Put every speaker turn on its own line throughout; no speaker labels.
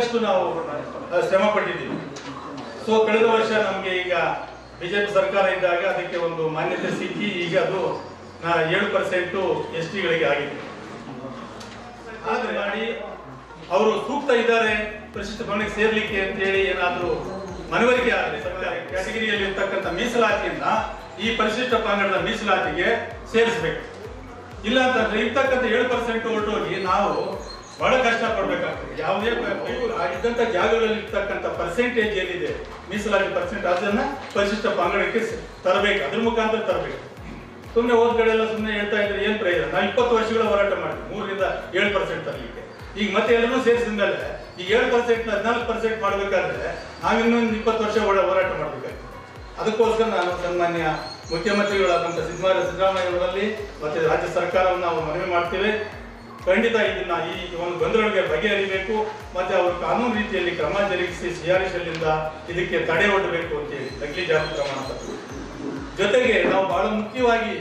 ಸಾಕಷ್ಟು ನಾವು ಶ್ರಮ ಪಟ್ಟಿದ್ದೀವಿ. ಸೊ ಕಳೆದ ವರ್ಷ ನಮಗೆ ಈಗ ಬಿಜೆಪಿ ಸರ್ಕಾರ ಇದ್ದಾಗ ಅದಕ್ಕೆ ಒಂದು ಮಾನ್ಯತೆ ಸಿಕ್ಕಿ ಈಗ ಅದು 7% STಗಳಿಗೆ ಆಗಿದೆ. ಆದ್ರೆ ಮಾಡಿ ಅವರು ಸೂಕ್ತ ಇದ್ದಾರೆ ಪರಿಶಿಷ್ಟ ಪಂಗಡಕ್ಕೆ ಸೇರ್ಲಿಕ್ಕೆ ಅಂತ ಹೇಳಿ ಏನಾದರೂ ಮನವರಿಕೆ ಆದರೆ ಸರ್ಕಾರ ಕ್ಯಾಟಗಿರಿಯಲ್ಲಿ ಇರ್ತಕ್ಕಂಥ ಮೀಸಲಾತಿಯನ್ನ ಈ ಪರಿಶಿಷ್ಟ ಪಂಗಡದ ಮೀಸಲಾತಿಗೆ ಸೇರಿಸಬೇಕು. ಇಲ್ಲ ಅಂತಂದ್ರೆ ಇರ್ತಕ್ಕಂಥ 7% ಹೊರಟೋಗಿ ನಾವು ಬಹಳ ಕಷ್ಟ ಪಡ್ಬೇಕಾಗ್ತದೆ. ಯಾವುದೇ ಇದ್ದಂಥ ಜಾಗಗಳಲ್ಲಿ ಇರ್ತಕ್ಕಂಥ ಪರ್ಸೆಂಟೇಜ್ ಏನಿದೆ ಮೀಸಲಾತಿ ಪರ್ಸೆಂಟ್ ಅದನ್ನ ಪರಿಶಿಷ್ಟ ಪಂಗಡಕ್ಕೆ ತರಬೇಕು, ಅದ್ರ ಮುಖಾಂತರ ತರಬೇಕು. ಸುಮ್ಮನೆ ಹೋದ ಕಡೆ ಎಲ್ಲ ಸುಮ್ಮನೆ ಹೇಳ್ತಾ ಇದ್ರೆ ಏನ್ ಪ್ರಯೋಜನ? ನಾವು 20 ವರ್ಷಗಳ ಹೋರಾಟ ಮಾಡಿದ್ವಿ 3ರಿಂದ 7% ತರಲಿಕ್ಕೆ. ಈಗ ಮತ್ತೆ ಎಲ್ಲರೂ ಸೇರಿಸಿದ ಮೇಲೆ ಈ 7% 14% ಮಾಡಬೇಕಾದ್ರೆ ನಾವಿನ್ನೊಂದು 20 ವರ್ಷ ಹೋರಾಟ ಮಾಡಬೇಕಾಗ್ತದೆ. ಅದಕ್ಕೋಸ್ಕರ ನಾನು ಸನ್ಮಾನ್ಯ ಮುಖ್ಯಮಂತ್ರಿಗಳಾದಂಥ ಸಿದ್ದರಾಮಯ್ಯ ಅವರಲ್ಲಿ ಮತ್ತೆ ರಾಜ್ಯ ಸರ್ಕಾರವನ್ನು ನಾವು ಮನವಿ ಮಾಡ್ತೇವೆ. ಖಂಡಿತ ಇದನ್ನ ಈ ಒಂದು ಗೊಂದಲಗಳಿಗೆ ಬಗೆಹರಿಬೇಕು ಮತ್ತೆ ಅವರು ಕಾನೂನು ರೀತಿಯಲ್ಲಿ ಕ್ರಮ ಜರುಗಿಸಿ CRS ಅಲ್ಲಿಂದ ಇದಕ್ಕೆ ತಡೆ ಒಡ್ಡಬೇಕು ಅಂತೇಳಿ ನಕಲಿ ಜಾತಿ ಪ್ರಮಾಣ ಪತ್ರ. ಜೊತೆಗೆ ನಾವು ಬಹಳ ಮುಖ್ಯವಾಗಿ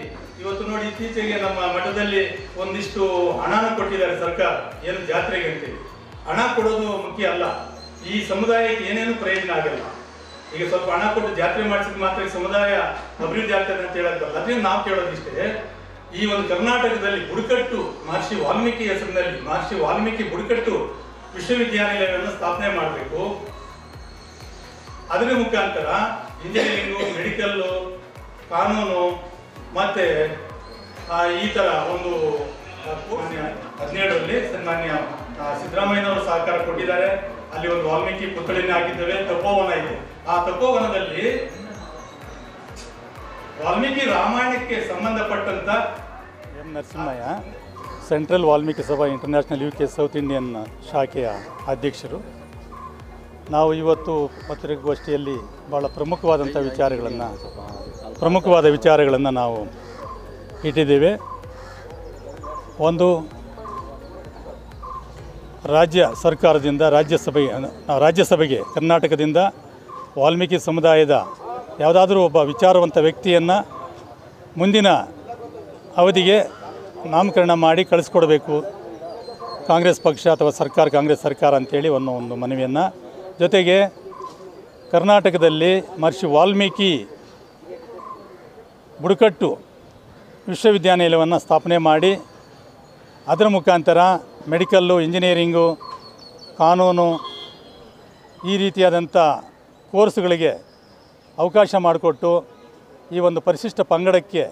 ಇವತ್ತು ನೋಡಿ ಇತ್ತೀಚೆಗೆ ನಮ್ಮ ಮಠದಲ್ಲಿ ಒಂದಿಷ್ಟು ಹಣನ ಕೊಟ್ಟಿದ್ದಾರೆ ಸರ್ಕಾರ, ಏನು ಜಾತ್ರೆಗೆ ಅಂತೇಳಿ. ಹಣ ಕೊಡೋದು ಮುಖ್ಯ ಅಲ್ಲ, ಈ ಸಮುದಾಯಕ್ಕೆ ಏನೇನು ಪ್ರಯೋಜನ ಆಗಲ್ಲ. ಈಗ ಸ್ವಲ್ಪ ಹಣ ಕೊಟ್ಟು ಜಾತ್ರೆ ಮಾಡಿಸಿದ ಮಾತ್ರ ಸಮುದಾಯ ಅಭಿವೃದ್ಧಿ ಆಗ್ತದೆ ಅಂತ ಹೇಳೋದಲ್ಲ. ಅದರಿಂದ ನಾವು ಕೇಳೋದಿಷ್ಟೇ, ಈ ಒಂದು ಕರ್ನಾಟಕದಲ್ಲಿ ಬುಡಕಟ್ಟು ಮಹರ್ಷಿ ವಾಲ್ಮೀಕಿ ಹೆಸರಿನಲ್ಲಿ ಮಹರ್ಷಿ ವಾಲ್ಮೀಕಿ ಬುಡಕಟ್ಟು ವಿಶ್ವವಿದ್ಯಾನಿಲಯವನ್ನು ಸ್ಥಾಪನೆ ಮಾಡಬೇಕು. ಅದರ ಮುಖಾಂತರ ಇಂಜಿನಿಯರಿಂಗು, ಮೆಡಿಕಲ್ಲು, ಕಾನೂನು ಮತ್ತೆ ಈ ತರ ಒಂದು 17ರಲ್ಲಿ ಸನ್ಮಾನ್ಯ ಸಿದ್ದರಾಮಯ್ಯನವರು ಸಹಕಾರ ಕೊಟ್ಟಿದ್ದಾರೆ. ಅಲ್ಲಿ ಒಂದು ವಾಲ್ಮೀಕಿ ಪುತ್ಥಳಿನ ಹಾಕಿದ್ದೇವೆ. ತಪೋವನ ಇದೆ. ಆ ತಪೋವನದಲ್ಲಿ ವಾಲ್ಮೀಕಿ ರಾಮಾಯಣಕ್ಕೆ ಸಂಬಂಧಪಟ್ಟಂತ
ನರಸಿಂಹಯ್ಯ ಸೆಂಟ್ರಲ್ ವಾಲ್ಮೀಕಿ ಸಭಾ ಇಂಟರ್ನ್ಯಾಷನಲ್ UK ಸೌತ್ ಇಂಡಿಯನ್ ಶಾಖೆಯ ಅಧ್ಯಕ್ಷರು. ನಾವು ಇವತ್ತು ಪತ್ರಿಕಾಗೋಷ್ಠಿಯಲ್ಲಿ ಭಾಳ ಪ್ರಮುಖವಾದ ವಿಚಾರಗಳನ್ನು ನಾವು ಇಟ್ಟಿದ್ದೇವೆ. ಒಂದು, ರಾಜ್ಯ ಸರ್ಕಾರದಿಂದ ರಾಜ್ಯಸಭೆಗೆ ಕರ್ನಾಟಕದಿಂದ ವಾಲ್ಮೀಕಿ ಸಮುದಾಯದ ಯಾವುದಾದ್ರೂ ಒಬ್ಬ ವಿಚಾರವಂತ ವ್ಯಕ್ತಿಯನ್ನು ಮುಂದಿನ ಅವಧಿಗೆ ನಾಮಕರಣ ಮಾಡಿ ಕಳಿಸ್ಕೊಡ್ಬೇಕು ಕಾಂಗ್ರೆಸ್ ಪಕ್ಷ ಅಥವಾ ಕಾಂಗ್ರೆಸ್ ಸರ್ಕಾರ ಅಂತೇಳಿ ಒಂದು ಮನವಿಯನ್ನು. ಜೊತೆಗೆ ಕರ್ನಾಟಕದಲ್ಲಿ ಮಹರ್ಷಿ ವಾಲ್ಮೀಕಿ ಬುಡಕಟ್ಟು ವಿಶ್ವವಿದ್ಯಾನಿಲಯವನ್ನು ಸ್ಥಾಪನೆ ಮಾಡಿ ಅದರ ಮುಖಾಂತರ ಮೆಡಿಕಲ್ಲು, ಇಂಜಿನಿಯರಿಂಗು, ಕಾನೂನು ಈ ರೀತಿಯಾದಂಥ ಕೋರ್ಸ್ಗಳಿಗೆ ಅವಕಾಶ ಮಾಡಿಕೊಟ್ಟು ಈ ಒಂದು ಪರಿಶಿಷ್ಟ ಪಂಗಡಕ್ಕೆ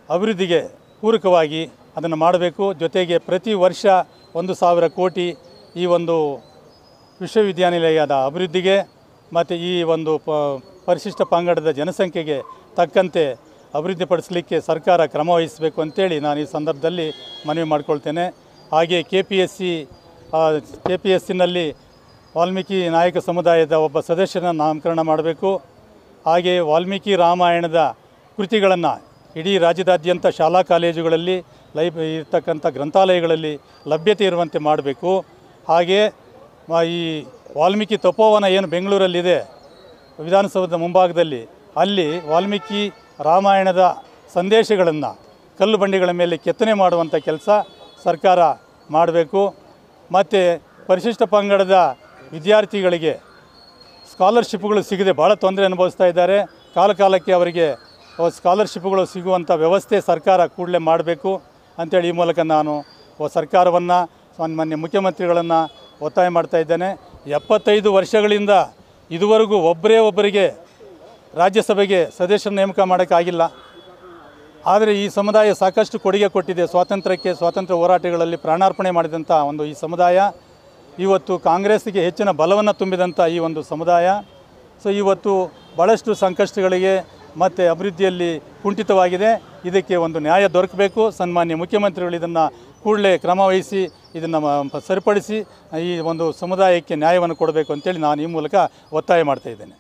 ಅಭಿವೃದ್ಧಿಗೆ ಪೂರಕವಾಗಿ ಅದನ್ನು ಮಾಡಬೇಕು. ಜೊತೆಗೆ ಪ್ರತಿ ವರ್ಷ 1,000 ಕೋಟಿ ಈ ಒಂದು ವಿಶ್ವವಿದ್ಯಾನಿಲಯದ ಅಭಿವೃದ್ಧಿಗೆ ಮತ್ತು ಈ ಒಂದು ಪರಿಶಿಷ್ಟ ಪಂಗಡದ ಜನಸಂಖ್ಯೆಗೆ ತಕ್ಕಂತೆ ಅಭಿವೃದ್ಧಿಪಡಿಸಲಿಕ್ಕೆ ಸರ್ಕಾರ ಕ್ರಮ ವಹಿಸಬೇಕು ಅಂತೇಳಿ ನಾನು ಈ ಸಂದರ್ಭದಲ್ಲಿ ಮನವಿ ಮಾಡಿಕೊಳ್ತೇನೆ. ಹಾಗೆ KPSCನಲ್ಲಿ ವಾಲ್ಮೀಕಿ ನಾಯಕ ಸಮುದಾಯದ ಒಬ್ಬ ಸದಸ್ಯನ ನಾಮಕರಣ ಮಾಡಬೇಕು. ಹಾಗೆ ವಾಲ್ಮೀಕಿ ರಾಮಾಯಣದ ಕೃತಿಗಳನ್ನು ಇಡೀ ರಾಜ್ಯದಾದ್ಯಂತ ಶಾಲಾ ಕಾಲೇಜುಗಳಲ್ಲಿ ಇರ್ತಕ್ಕಂಥ ಗ್ರಂಥಾಲಯಗಳಲ್ಲಿ ಲಭ್ಯತೆ ಇರುವಂತೆ ಮಾಡಬೇಕು. ಹಾಗೆ ಈ ವಾಲ್ಮೀಕಿ ತಪೋವನ ಏನು ಬೆಂಗಳೂರಲ್ಲಿದೆ ವಿಧಾನಸೌಧದ ಮುಂಭಾಗದಲ್ಲಿ, ಅಲ್ಲಿ ವಾಲ್ಮೀಕಿ ರಾಮಾಯಣದ ಸಂದೇಶಗಳನ್ನು ಕಲ್ಲು ಬಂಡೆಗಳ ಮೇಲೆ ಕೆತ್ತನೆ ಮಾಡುವಂಥ ಕೆಲಸ ಸರ್ಕಾರ ಮಾಡಬೇಕು. ಮತ್ತು ಪರಿಶಿಷ್ಟ ಪಂಗಡದ ವಿದ್ಯಾರ್ಥಿಗಳಿಗೆ ಸ್ಕಾಲರ್ಶಿಪ್ಗಳು ಸಿಗದೆ ಭಾಳ ತೊಂದರೆ ಅನುಭವಿಸ್ತಾ ಇದ್ದಾರೆ. ಕಾಲಕ್ಕೆ ಅವರಿಗೆ ಸ್ಕಾಲರ್ಶಿಪ್ಗಳು ಸಿಗುವಂಥ ವ್ಯವಸ್ಥೆ ಸರ್ಕಾರ ಕೂಡಲೇ ಮಾಡಬೇಕು ಅಂಥೇಳಿ ಈ ಮೂಲಕ ನಾನು ಸರ್ಕಾರವನ್ನು ಮಾನ್ಯ ಮುಖ್ಯಮಂತ್ರಿಗಳನ್ನು ಒತ್ತಾಯ ಮಾಡ್ತಾ ಇದ್ದೇನೆ. 75 ವರ್ಷಗಳಿಂದ ಇದುವರೆಗೂ ಒಬ್ಬರಿಗೆ ರಾಜ್ಯಸಭೆಗೆ ಸದಸ್ಯರ ನೇಮಕ ಮಾಡೋಕ್ಕಾಗಿಲ್ಲ. ಆದರೆ ಈ ಸಮುದಾಯ ಸಾಕಷ್ಟು ಕೊಡುಗೆ ಕೊಟ್ಟಿದೆ. ಸ್ವಾತಂತ್ರ್ಯ ಹೋರಾಟಗಳಲ್ಲಿ ಪ್ರಾಣಾರ್ಪಣೆ ಮಾಡಿದಂಥ ಈ ಸಮುದಾಯ ಇವತ್ತು ಕಾಂಗ್ರೆಸ್ಸಿಗೆ ಹೆಚ್ಚಿನ ಬಲವನ್ನು ತುಂಬಿದಂಥ ಈ ಒಂದು ಸಮುದಾಯ. ಸೊ ಇವತ್ತು ಭಾಳಷ್ಟು ಸಂಕಷ್ಟಗಳಿಗೆ ಮತ್ತು ಅಭಿವೃದ್ಧಿಯಲ್ಲಿ ಕುಂಠಿತವಾಗಿದೆ. ಇದಕ್ಕೆ ಒಂದು ನ್ಯಾಯ ದೊರಕಬೇಕು. ಸನ್ಮಾನ್ಯ ಮುಖ್ಯಮಂತ್ರಿಗಳು ಇದನ್ನು ಕೂಡಲೇ ಕ್ರಮ ವಹಿಸಿ ಇದನ್ನು ಸರಿಪಡಿಸಿ ಈ ಒಂದು ಸಮುದಾಯಕ್ಕೆ ನ್ಯಾಯವನ್ನು ಕೊಡಬೇಕು ಅಂತೇಳಿ ನಾನು ಈ ಮೂಲಕ ಒತ್ತಾಯ ಮಾಡ್ತಾ ಇದ್ದೇನೆ.